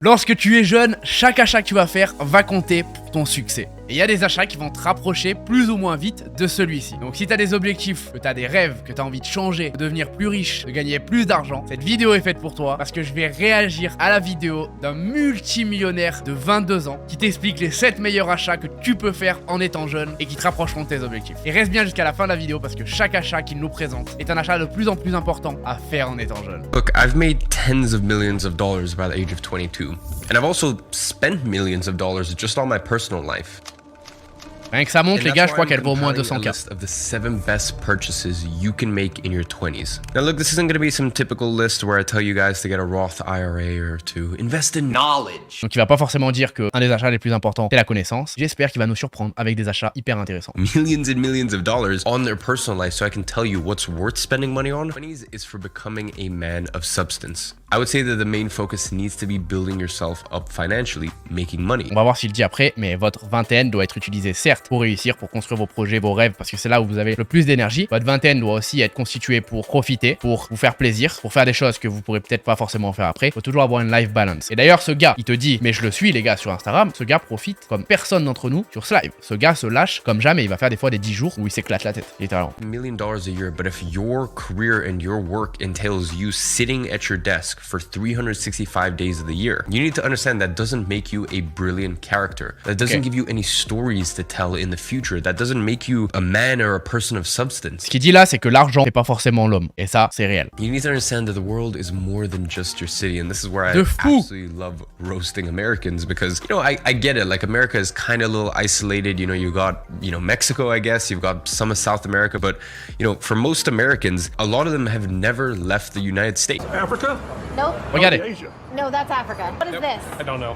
Lorsque tu es jeune, chaque achat que tu vas faire va compter pour ton succès. Et il y a des achats qui vont te rapprocher plus ou moins vite de celui-ci. Donc si tu as des objectifs, que tu as des rêves, que tu as envie de changer, de devenir plus riche, de gagner plus d'argent, cette vidéo est faite pour toi parce que je vais réagir à la vidéo d'un multimillionnaire de 22 ans qui t'explique les 7 meilleurs achats que tu peux faire en étant jeune et qui te rapprocheront de tes objectifs. Et reste bien jusqu'à la fin de la vidéo parce que chaque achat qu'il nous présente est un achat de plus en plus important à faire en étant jeune. Look, I've made tens of millions of dollars by the age of 22. And I've also spent millions of dollars just on my personal life. Rien que ça monte, les gars, je crois qu'elle vaut au moins 200K. Of the 7 best purchases you can make in your 20s. Now look, this isn't going to be some typical list where I tell you guys to get a Roth IRA or to invest in knowledge. Donc il va pas forcément dire que un des achats les plus importants c'est la connaissance. J'espère qu'il va nous surprendre avec des achats hyper intéressants. Millions and millions of dollars on their personal life so I can tell you what's worth spending money on. 20s is for becoming a man of substance. I would say that the main focus needs to be building yourself up financially, making money. On va voir s'il dit après, mais votre vingtaine doit être utilisée certes pour réussir, pour construire vos projets, vos rêves, parce que c'est là où vous avez le plus d'énergie. Votre vingtaine doit aussi être constituée pour profiter, pour vous faire plaisir, pour faire des choses que vous pourrez peut-être pas forcément faire après. Il faut toujours avoir une life balance. Et d'ailleurs, ce gars, il te dit, mais je le suis les gars sur Instagram, ce gars profite comme personne d'entre nous sur ce live. Ce gars se lâche comme jamais, il va faire des fois des 10 jours où il s'éclate la tête, littéralement. $1 million a year, but if your career and your work entails you sitting at your desk for 365 days of the year, you need to understand that doesn't make you a brilliant character. That doesn't give you any stories to tell in the future. That doesn't make you a man or a person of substance. Ce qu'il dit là, c'est que l'argent n'est pas forcément l'homme. Et ça, c'est réel. You need to understand that the world is more than just your city. And this is where I absolutely love roasting Americans because, you know, I get it. Like, America is kind of a little isolated. You know, you got, Mexico, I guess. You've got some of South America. But, for most Americans, a lot of them have never left the United States. Africa? Nope. Regardez. No, that's Africa. What is this? I don't know.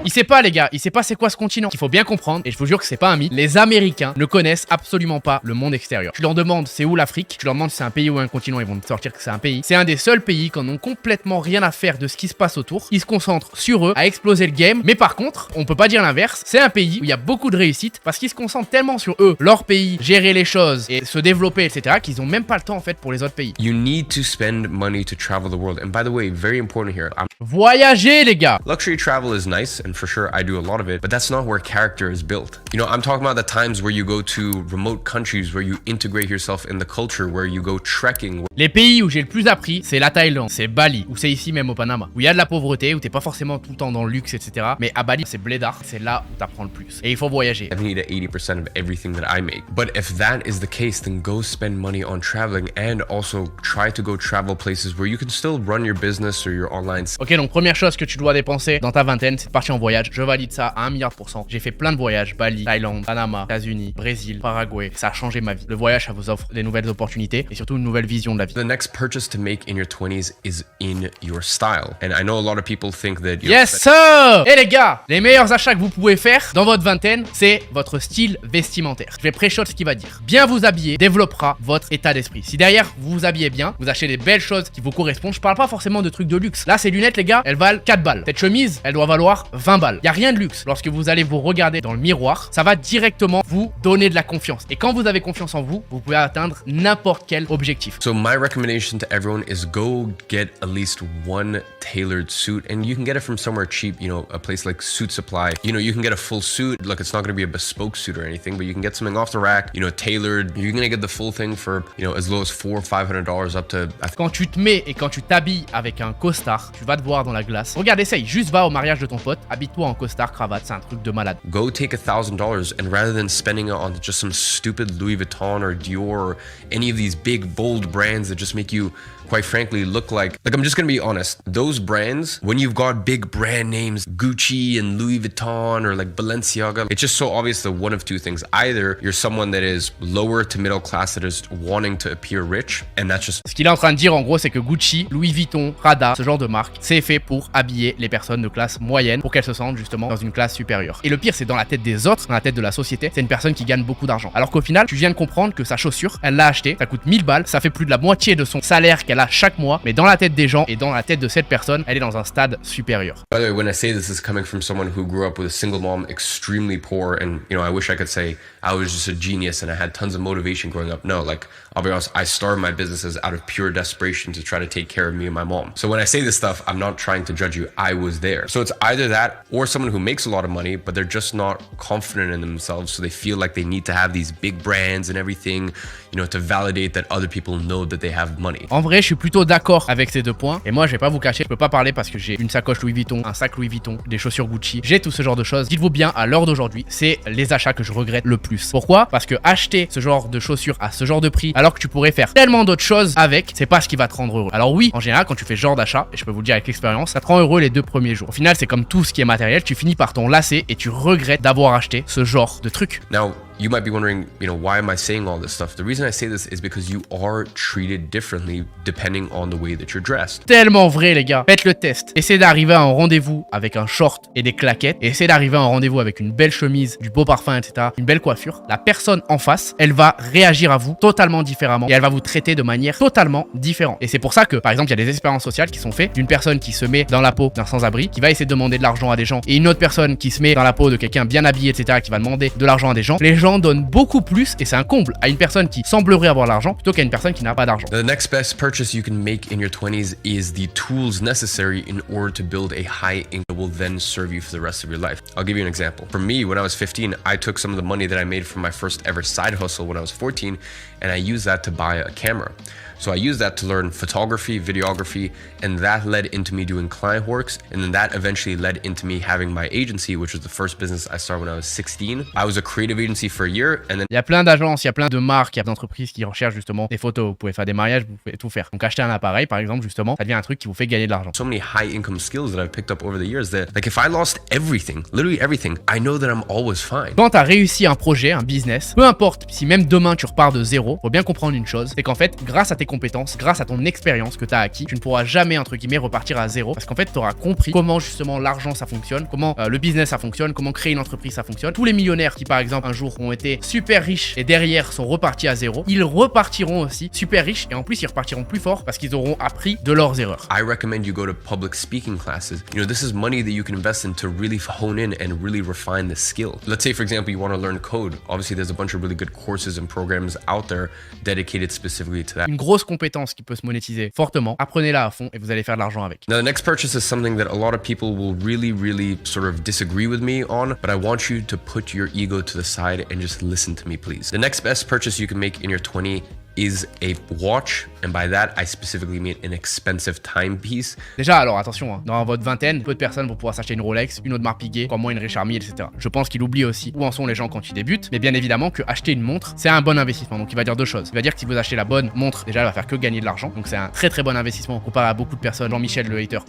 Il sait pas les gars, il sait pas c'est quoi ce continent. Il faut bien comprendre, et je vous jure que c'est pas un mythe, les Américains ne connaissent absolument pas le monde extérieur. Tu leur demandes c'est où l'Afrique, tu leur demandes si c'est un pays ou un continent, ils vont te sortir que c'est un pays. C'est un des seuls pays qui n'ont complètement rien à faire de ce qui se passe autour. Ils se concentrent sur eux, à exploser le game. Mais par contre, on peut pas dire l'inverse, c'est un pays où il y a beaucoup de réussite parce qu'ils se concentrent tellement sur eux, leur pays, gérer les choses et se développer, etc. qu'ils ont même pas le temps en fait pour les autres pays. You need to spend money to travel the world. And by the way, very important here, Voyager les gars. luxury travel is nice, and for sure I do a lot of it, but that's not where character is built. I'm talking about the times where you go to remote countries, where you integrate yourself in the culture, where you go trekking. Les pays où j'ai le plus appris, c'est la Thaïlande, c'est Bali, ou c'est ici même au Panama, où il y a de la pauvreté, où t'es pas forcément tout le temps dans le luxe, etc. Mais à Bali, c'est blédard, c'est là où t'apprends le plus. Et il faut voyager. 70 to 80% of everything that I make. But if that is the case, then go spend money on traveling and also try to go travel places where you can still run your business or your online. Ok, donc première chose que tu dois dépenser dans ta vingtaine, c'est de partir en voyage. Je valide ça à 1 milliard %. J'ai fait plein de voyages, Bali, Thaïlande, Panama, États-Unis, Brésil, Paraguay. Ça a changé ma vie. Le voyage, ça vous offre des nouvelles opportunités et surtout une nouvelle vision de la vie. The next purchase to make in your 20s is in your style. And I know a lot of people think that Yes sir. Et les gars, les meilleurs achats que vous pouvez faire dans votre vingtaine, c'est votre style vestimentaire. Je vais pré-shot ce qu'il va dire. Bien vous habiller développera votre état d'esprit. Si derrière vous vous habillez bien, vous achetez des belles choses qui vous correspondent. Je parle pas forcément de trucs de luxe. Là, ces lunettes, les gars, elles valent 4 balles. Cette chemise, elle doit valoir 20 balles. Y a rien de luxe. Lorsque vous allez vous regarder dans le miroir, ça va directement vous donner de la confiance. Et quand vous avez confiance en vous, vous pouvez atteindre n'importe quel objectif. So my recommendation to everyone is go get at least one tailored suit, and you can get it from somewhere cheap, a place like Suit Supply. You can get a full suit. Look, it's not going to be a bespoke suit or anything, but you can get something off the rack, tailored. You're going to get the full thing for, as low as $400 or $500 up to... Quand tu te mets et quand tu t'habilles avec un costard, tu vas te voir dans la glace. Regarde, essaye, juste va au mariage de ton pote, habille-toi en costard, cravate, c'est un truc de malade. Go take $1,000 and rather than spending it on just some stupid Louis Vuitton or Dior or any of these big bold brands that just make you, quite frankly, look like I'm just gonna be honest, those brands, when you've got big brand names, Gucci and Louis Vuitton or like Balenciaga, it's just so obvious that one of two things. Either you're someone that is lower to middle class that is wanting to appear rich, and that's just... Ce qu'il est en train de dire en gros, c'est que Gucci, Louis Vuitton, Prada, ce genre de marque, c'est fait pour habiller les personnes de classe moyenne pour qu'elles se sentent justement dans une classe supérieure. Et le pire, c'est dans la tête des autres, dans la tête de la société, c'est une personne qui gagne beaucoup d'argent. Alors qu'au final, tu viens de comprendre que sa chaussure, elle l'a achetée, ça coûte 1000 balles, ça fait plus de la moitié de son salaire qu'elle a chaque mois, mais dans la tête des gens et dans la tête de cette personne, elle est dans un stade supérieur. By the way, when I say this is coming from someone who grew up with a single mom, extremely poor, and I wish I could say I was just a genius and I had tons of motivation growing up. No, like I'll be honest, I started my businesses out of pure desperation to try to take care of me and my mom. So when I say this stuff, I'm not trying to judge you. I was there. So it's either that or someone who makes a lot of money, but they're just not confident in themselves. So they feel like they need to have these big brands and everything, you know, to validate that other people know that they have money. En vrai, je suis plutôt d'accord avec ces deux points. Et moi, je vais pas vous cacher, je peux pas parler parce que j'ai une sacoche Louis Vuitton, un sac Louis Vuitton, des chaussures Gucci. J'ai tout ce genre de choses. Dites-vous bien, à l'heure d'aujourd'hui, c'est les achats que je regrette le plus. Pourquoi? Parce que acheter ce genre de chaussures à ce genre de prix, alors que tu pourrais faire tellement d'autres choses avec, c'est pas ce qui va te rendre heureux. Alors oui, en général, quand tu fais ce genre d'achat, et je peux vous le dire avec l'expérience, ça te rend heureux les 2 premiers jours. Au final, c'est comme tout ce qui est matériel, tu finis par t'en lasser et tu regrettes d'avoir acheté ce genre de truc. Now, you might be wondering, you know, why am I saying all this stuff? The reason I say this is because you are treated differently depending on the way that you're dressed. Tellement vrai, les gars. Faites le test. Essayez d'arriver à un rendez-vous avec un short et des claquettes. Et essayez d'arriver à un rendez-vous avec une belle chemise, du beau parfum, etc. Une belle coiffure. La personne en face, elle va réagir à vous totalement différemment. Et elle va vous traiter de manière totalement différente. Et c'est pour ça que, par exemple, il y a des expériences sociales qui sont faites d'une personne qui se met dans la peau d'un sans-abri, qui va essayer de demander de l'argent à des gens. Et une autre personne qui se met dans la peau de quelqu'un bien habillé, etc., qui va demander de l'argent à des gens. Les gens donnent beaucoup plus, et c'est un comble, à une personne qui semblerait avoir l'argent plutôt qu'à une personne qui n'a pas d'argent. The next best purchase you can make in your 20s is the tools necessary in order to build a high income that will then serve you for the rest of your life. I'll give you an example. For me, when I was 15, I took some of the money that I made from my first ever side hustle when I was 14, and I used that to buy a camera. So I used that to learn photography, videography, and that led into me doing client works. And then that eventually led into me having my agency, which was the first business I started when I was 16. I was a creative agency for a year. And then Il y a plein d'agences, il y a plein de marques, il y a d'entreprises qui recherchent justement des photos. Vous pouvez faire des mariages, vous pouvez tout faire. Donc acheter un appareil, par exemple, justement, ça devient un truc qui vous fait gagner de l'argent. so many high income skills that I've picked up over the years that, like, if I lost everything, literally everything, I know that I'm always fine. Quand tu as réussi un projet, un business, peu importe si même demain tu repars de zéro, faut bien comprendre une chose, c'est qu'en fait, grâce à tes compétences, grâce à ton expérience que tu as acquis, tu ne pourras jamais, entre guillemets, repartir à zéro. Parce qu'en fait, tu auras compris comment justement l'argent ça fonctionne, comment le business ça fonctionne, comment créer une entreprise ça fonctionne. Tous les millionnaires qui, par exemple, un jour ont été super riches et derrière sont repartis à zéro, ils repartiront aussi super riches et en plus ils repartiront plus fort parce qu'ils auront appris de leurs erreurs. I recommend you go to public speaking classes. You know, this is money that you can invest in to really hone in and really refine the skill. Let's say, for example, you want to learn code. Obviously, there's a bunch of really good courses and programs out there dedicated specifically to that. Une grosse compétence qui peut se monétiser fortement, apprenez-la à fond et vous allez faire de l'argent avec. Now, the next purchase is something that a lot of people will really sort of disagree with me on, but I want you to put your ego to the side and just listen to me, please. The next best purchase you can make in your 20s is a watch, and by that I specifically mean an expensive timepiece. Déjà, alors attention, hein, dans votre vingtaine, peu de personnes vont pouvoir s'acheter une Rolex, une Audemars Piguet, encore moins une Richard Mille, etc. Je pense qu'il oublie aussi où en sont les gens quand ils débutent, mais bien évidemment que acheter une montre, c'est un bon investissement. Donc il va dire deux choses. Il va dire que si vous achetez la bonne montre, déjà elle va faire que gagner de l'argent. Donc c'est un très bon investissement comparé à beaucoup de personnes. Jean-Michel le hater.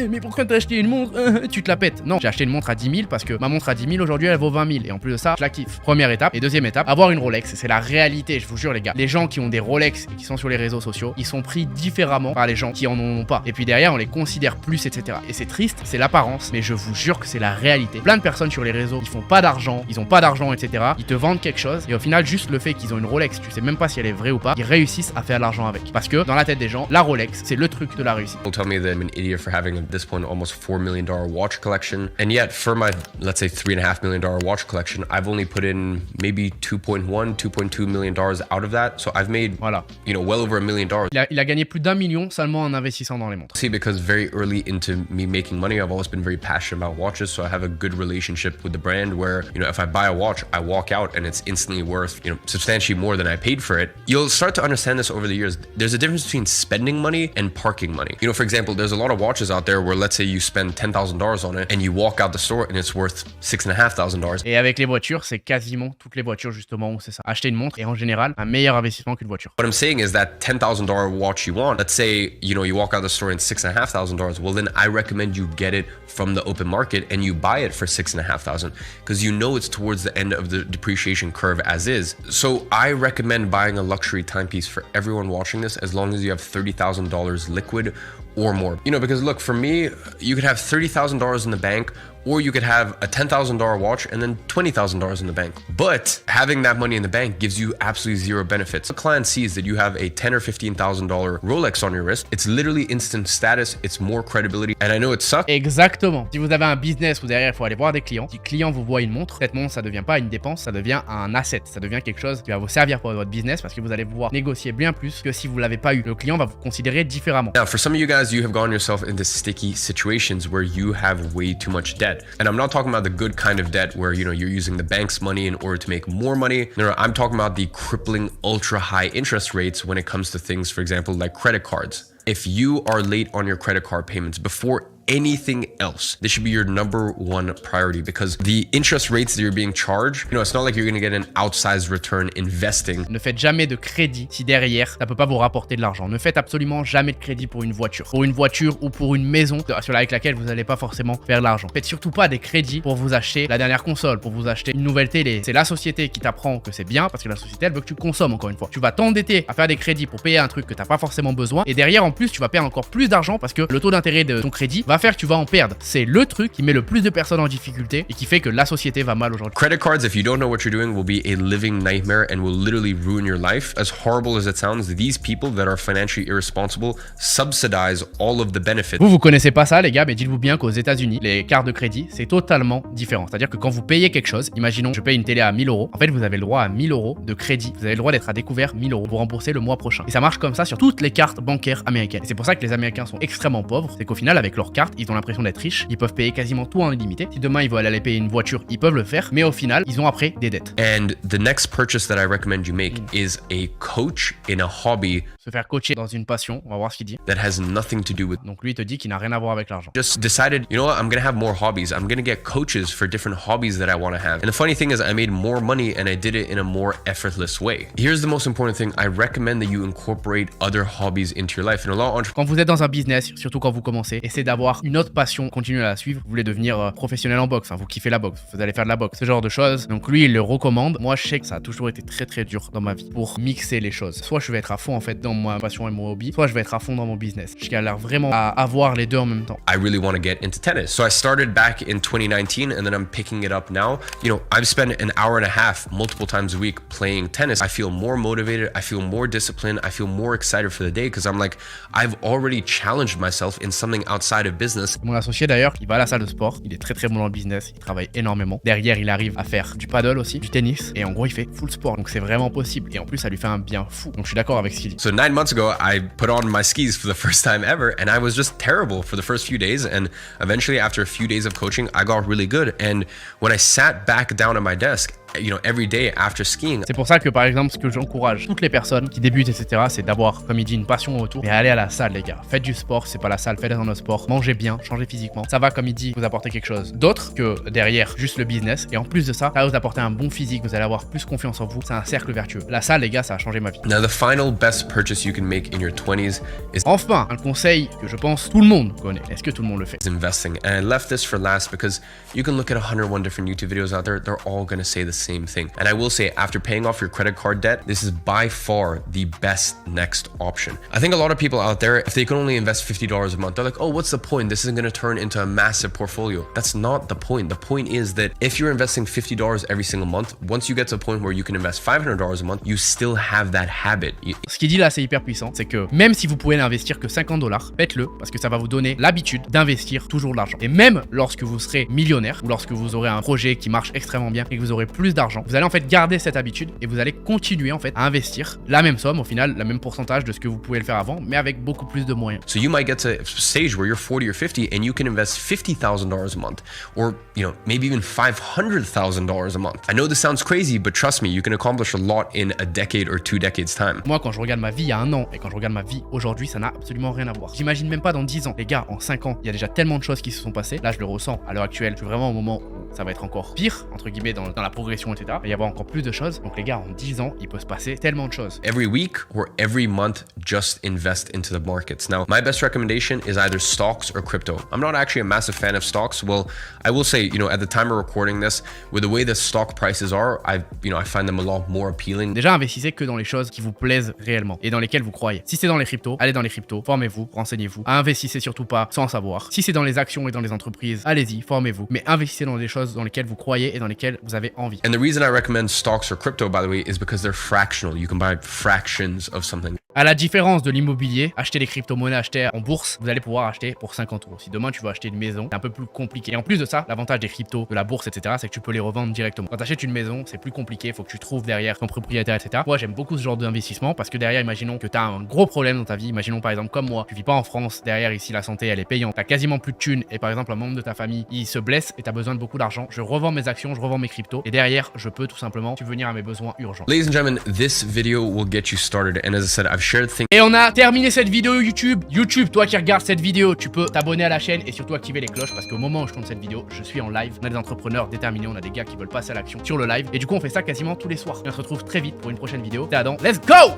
Mais pourquoi t'as acheté une montre? Tu te la pètes. Non, j'ai acheté une montre à 10 000 parce que ma montre à 10 000 aujourd'hui elle vaut 20 000. Et en plus de ça, je la kiffe. Première étape. Et deuxième étape, avoir une Rolex. C'est la réalité, je vous jure les gars. Les gens qui ont des Rolex et qui sont sur les réseaux sociaux, ils sont pris différemment par les gens qui en ont pas. Et puis derrière, on les considère plus, etc. Et c'est triste, c'est l'apparence, mais je vous jure que c'est la réalité. Plein de personnes sur les réseaux, ils font pas d'argent, ils ont pas d'argent, etc. Ils te vendent quelque chose, et au final, juste le fait qu'ils ont une Rolex, tu sais même pas si elle est vraie ou pas, ils réussissent à faire de l'argent avec. Parce que dans la tête des gens, la Rolex, c'est le truc de la réussite. People tell me that I'm an idiot for having at this point almost $4 million watch collection, and yet for my, let's say, $3.5 million watch collection, I've only put in maybe $2.2 million out of that. So I've made, Voilà. you know, well over $1 million. Il a gagné plus d'1 million seulement en investissant dans les montres. See, because very early into me making money, I've always been very passionate about watches, so I have a good relationship with the brand where, you know, if I buy a watch, I walk out and it's instantly worth, you know, substantially more than I paid for it. You'll start to understand this over the years. There's a difference between spending money and parking money. You know, for example, there's a lot of watches out there where, let's say you spend $10,000 on it and you walk out the store and it's worth $6,500. Et avec les voitures, c'est quasiment toutes les voitures justement où c'est ça. Acheter une montre est en général un meilleur investissement qu'une voiture. What I'm saying is that $10,000 watch you want, let's say, you know, you walk out the store and $6,500, well then I recommend you get it from the open market and you buy it for $6,500 because you know it's towards the end of the depreciation curve as is. So I recommend buying a luxury timepiece for everyone watching this as long as you have $30,000 liquid or more. You know, because look, for me, you could have $30,000 in the bank, or you could have a $10,000 watch and then $20,000 in the bank. But having that money in the bank gives you absolutely zero benefits. A client sees that you have a $10,000 or $15,000 Rolex on your wrist. It's literally instant status. It's more credibility. And I know it sucks. Exactement. Si vous avez un business où derrière il faut aller voir des clients, si le client vous voit une montre, cette montre ça devient pas une dépense, ça devient un asset. Ça devient quelque chose qui va vous servir pour votre business parce que vous allez pouvoir négocier bien plus que si vous l'avez pas eu. Le client va vous considérer différemment. Now, for some of you guys, you have gotten yourself into sticky situations where you have way too much debt. And I'm not talking about the good kind of debt where, you know, you're using the bank's money in order to make more money. No, I'm talking about the crippling ultra high interest rates when it comes to things, for example, like credit cards. If you are late on your credit card payments before anything else, this should be your number one priority, because the interest rates that you're being charged, you know, it's not like you're going to get an outsized return investing. Ne faites jamais de crédit si derrière ça peut pas vous rapporter de l'argent. Ne faites absolument jamais de crédit pour une voiture. Pour une voiture ou pour une maison avec laquelle vous n'allez pas forcément faire de l'argent. Faites surtout pas des crédits pour vous acheter la dernière console, pour vous acheter une nouvelle télé. C'est la société qui t'apprend que c'est bien parce que la société elle veut que tu consommes encore une fois. Tu vas t'endetter à faire des crédits pour payer un truc que t'as pas forcément besoin et derrière en plus tu vas perdre encore plus d'argent parce que le taux d'intérêt de ton crédit va faire que tu vas en perdre. C'est le truc qui met le plus de personnes en difficulté et qui fait que la société va mal aujourd'hui. Credit cards, if you don't know what you're doing, will be a living nightmare and will literally ruin your life. As horrible as it sounds, these people that are financially irresponsible subsidize all of the benefits. Vous connaissez pas ça les gars, mais dites-vous bien qu'aux États-Unis, les cartes de crédit, c'est totalement différent. C'est-à-dire que quand vous payez quelque chose, imaginons je paye une télé à 1000 €, en fait vous avez le droit à 1000 € de crédit. Vous avez le droit d'être à découvert 1000 € pour rembourser le mois prochain. Et ça marche comme ça sur toutes les cartes bancaires américaines. Et c'est pour ça que les Américains sont extrêmement pauvres, c'est qu'au final avec leurs cartes, ils ont l'impression d'être riches, ils peuvent payer quasiment tout en illimité. Si demain ils veulent aller payer une voiture, ils peuvent le faire, mais au final, ils ont après des dettes. And the next purchase that I recommend you make is a coach in a hobby Se faire coacher dans une passion, on va voir ce qu'il dit. that has nothing to do with. Donc lui il te dit qu'il n'a rien à voir avec l'argent. Just decided, you know what, I'm gonna have more hobbies. I'm gonna get coaches for different hobbies that I want to have. And the funny thing is, I made more money and I did it in a more effortless way. Here's the most important thing: I recommend that you incorporate other hobbies into your life. And a lot of entrepreneurs. Quand vous êtes dans un business, surtout quand vous commencez, essayez d'avoir une autre passion, continuez à la suivre. Vous voulez devenir professionnel en boxe, enfin, vous kiffez la boxe, vous allez faire de la boxe, ce genre de choses. Donc lui, il le recommande. Moi, je sais que ça a toujours été très très dur dans ma vie pour mixer les choses. Soit je vais être à fond en fait dans ma passion et mon hobby, soit je vais être à fond dans mon business. Je galère vraiment à avoir les deux en même temps. I really want to get into tennis. So I started back in 2019 and then I'm picking it up now. You know, I've spent an hour and a half multiple times a week playing tennis. I feel more motivated, I feel more disciplined, I feel more excited for the day because I'm like, I've already challenged myself in something outside of business. Mon associé d'ailleurs, il va à la salle de sport, il est très très bon dans le business, il travaille énormément. Derrière, il arrive à faire du paddle aussi, du tennis, et en gros, il fait full sport. Donc c'est vraiment possible. Et en plus, ça lui fait un bien fou. Donc je suis d'accord avec ce qu'il dit. So 9 months ago, I put on my skis for the first time ever, and I was just terrible for the first few days. And eventually, after a few days of coaching, I got really good. And when I sat back down at my desk, you know, every day after skiing. C'est pour ça que par exemple, ce que j'encourage toutes les personnes qui débutent, etc., c'est d'avoir, comme il dit, une passion autour. Et aller à la salle, les gars. Faites du sport, c'est pas la salle, faites un autre sport. Mangez bien, changez physiquement. Ça va, comme il dit, vous apporter quelque chose d'autre que derrière juste le business. Et en plus de ça, ça va vous apporter un bon physique. Vous allez avoir plus confiance en vous. C'est un cercle vertueux. La salle, les gars, ça a changé ma vie. Now, the final best purchase you can make in your 20s is Enfin, un conseil que je pense tout le monde connaît. Est-ce que tout le monde le fait? investing. And I left this for last because you can look at 101 different YouTube videos out there. They're all going to say the same thing. And I will say, after paying off your credit card debt, this is by far the best next option. I think a lot of people out there, if they can only invest $50 a month, they're like, oh, what's the point? This isn't going to turn into a massive portfolio. That's not the point. The point is that if you're investing $50 every single month, once you get to a point where you can invest $500 a month, you still have that habit. Ce qu'il dit là, c'est hyper puissant. C'est que même si vous pouvez n'investir que $50, faites-le parce que ça va vous donner l'habitude d'investir toujours de l'argent. Et même lorsque vous serez millionnaire ou lorsque vous aurez un projet qui marche extrêmement bien et que vous aurez plus d'argent, vous allez en fait garder cette habitude et vous allez continuer en fait à investir la même somme, au final, la même pourcentage de ce que vous pouvez le faire avant, mais avec beaucoup plus de moyens. So you might get to a stage where you're 40 or 50 and you can invest $50,000 a month, or, you know, maybe even $500,000 a month. I know this sounds crazy, but trust me, you can accomplish a lot in a decade or 2 decades time. Moi, quand je regarde ma vie il y a un an et quand je regarde ma vie aujourd'hui, ça n'a absolument rien à voir. J'imagine même pas dans 10 ans. Les gars, en 5 ans, il y a déjà tellement de choses qui se sont passées. Là, je le ressens à l'heure actuelle. Je suis vraiment au moment où ça va être encore pire, entre guillemets, dans la progression, etc. Il va y avoir encore plus de choses. Donc les gars, en 10 ans, il peut se passer tellement de choses. Every week or every month, just invest into the markets. Now, my best recommendation is either stocks or crypto. I'm not actually a massive fan of stocks. Well, I will say, at the time of recording this, with the way the stock prices are, I find them a lot more appealing. Déjà, investissez que dans les choses qui vous plaisent réellement et dans lesquelles vous croyez. Si c'est dans les cryptos, allez dans les cryptos, formez-vous, renseignez-vous. Investissez surtout pas sans savoir. Si c'est dans les actions et dans les entreprises, allez-y, formez-vous. Mais investissez dans des choses dans lesquelles vous croyez et dans lesquelles vous avez envie. And the reason I recommend stocks or crypto, by the way, is because they're fractional. You can buy fractions of something. À la différence de l'immobilier, acheter des crypto-monnaies achetées en bourse, vous allez pouvoir acheter pour 50 €. Si demain tu veux acheter une maison, c'est un peu plus compliqué. Et en plus de ça, l'avantage des cryptos, de la bourse, etc., c'est que tu peux les revendre directement. Quand tu achètes une maison, c'est plus compliqué, il faut que tu trouves derrière ton propriétaire, etc. Moi, j'aime beaucoup ce genre d'investissement parce que derrière, imaginons que tu as un gros problème dans ta vie. Imaginons par exemple comme moi, tu vis pas en France, derrière ici la santé elle est payante, tu as quasiment plus de thunes et par exemple un membre de ta famille il se blesse et tu as besoin de beaucoup d'argent. Je revends mes actions, je revends mes cryptos et derrière, je peux tout simplement subvenir à mes besoins urgents. Ladies and gentlemen, this video will get you started. And as I said, I've shared things. Et on a terminé cette vidéo YouTube. YouTube, toi qui regardes cette vidéo, tu peux t'abonner à la chaîne et surtout activer les cloches parce qu'au moment où je tourne cette vidéo, je suis en live. On a des entrepreneurs déterminés, on a des gars qui veulent passer à l'action sur le live. Et du coup, on fait ça quasiment tous les soirs. Et on se retrouve très vite pour une prochaine vidéo. C'est Adam. Let's go!